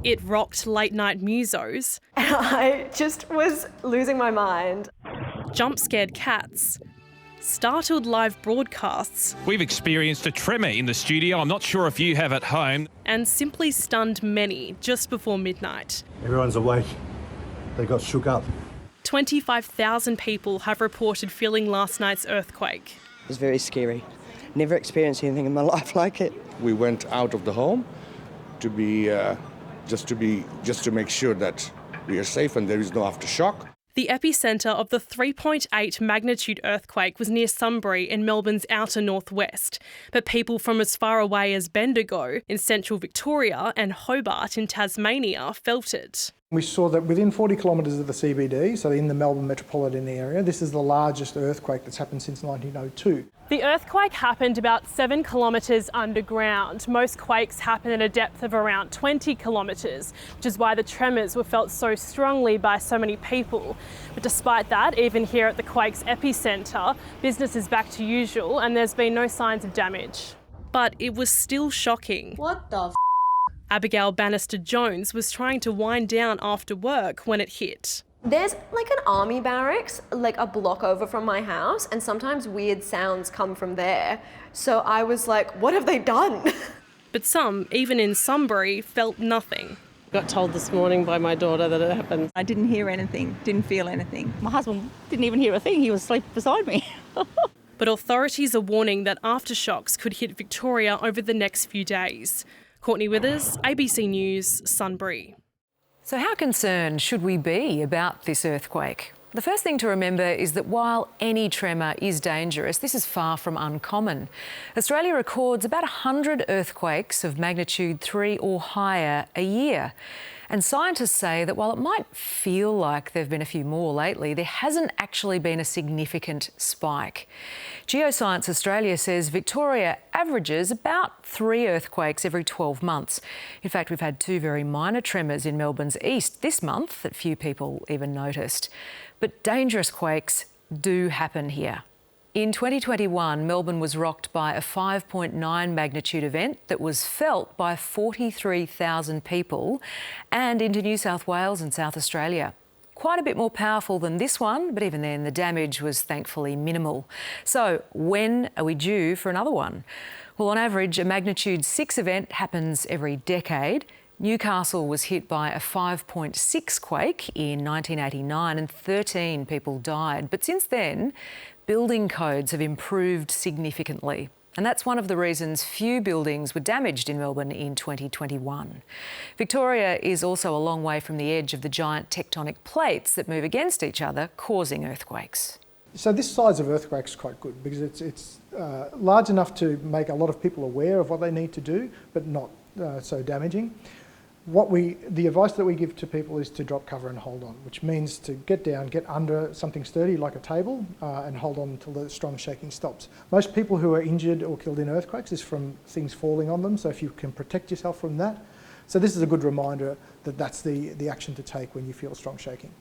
It rocked late-night musos. I just was losing my mind. Jump-scared cats. Startled live broadcasts. We've experienced a tremor in the studio. I'm not sure if you have at home. And simply stunned many just before midnight. Everyone's awake. They got shook up. 25,000 people have reported feeling last night's earthquake. It was very scary. Never experienced anything in my life like it. We went out of the home to make sure that we are safe and there is no aftershock. The epicentre of the 3.8 magnitude earthquake was near Sunbury in Melbourne's outer northwest, but people from as far away as Bendigo in central Victoria and Hobart in Tasmania felt it. We saw that within 40 kilometres of the CBD, so in the Melbourne metropolitan area, this is the largest earthquake that's happened since 1902. The earthquake happened about 7 kilometres underground. Most quakes happen at a depth of around 20 kilometres, which is why the tremors were felt so strongly by so many people. But despite that, even here at the quake's epicentre, business is back to usual and there's been no signs of damage. But it was still shocking. What the f***? Abigail Bannister-Jones was trying to wind down after work when it hit. There's like an army barracks, like a block over from my house, and sometimes weird sounds come from there. So I was like, what have they done? But some, even in Sunbury, felt nothing. Got told this morning by my daughter that it happened. I didn't hear anything, didn't feel anything. My husband didn't even hear a thing, he was asleep beside me. But authorities are warning that aftershocks could hit Victoria over the next few days. Courtney Withers, ABC News, Sunbury. So how concerned should we be about this earthquake? The first thing to remember is that while any tremor is dangerous, this is far from uncommon. Australia records about 100 earthquakes of magnitude 3 or higher a year. And scientists say that while it might feel like there have been a few more lately, there hasn't actually been a significant spike. Geoscience Australia says Victoria averages about 3 earthquakes every 12 months. In fact, we've had 2 very minor tremors in Melbourne's east this month that few people even noticed. But dangerous quakes do happen here. In 2021, Melbourne was rocked by a 5.9 magnitude event that was felt by 43,000 people and into New South Wales and South Australia. Quite a bit more powerful than this one, but even then the damage was thankfully minimal. So when are we due for another one? Well, on average, a magnitude 6 event happens every decade. Newcastle was hit by a 5.6 quake in 1989 and 13 people died. But since then, building codes have improved significantly. And that's one of the reasons few buildings were damaged in Melbourne in 2021. Victoria is also a long way from the edge of the giant tectonic plates that move against each other, causing earthquakes. So this size of earthquake is quite good because it's large enough to make a lot of people aware of what they need to do, but not so damaging. The advice that we give to people is to drop cover and hold on, which means to get down, get under something sturdy like a table and hold on until the strong shaking stops. Most people who are injured or killed in earthquakes is from things falling on them, so if you can protect yourself from that. So this is a good reminder that that's the action to take when you feel strong shaking.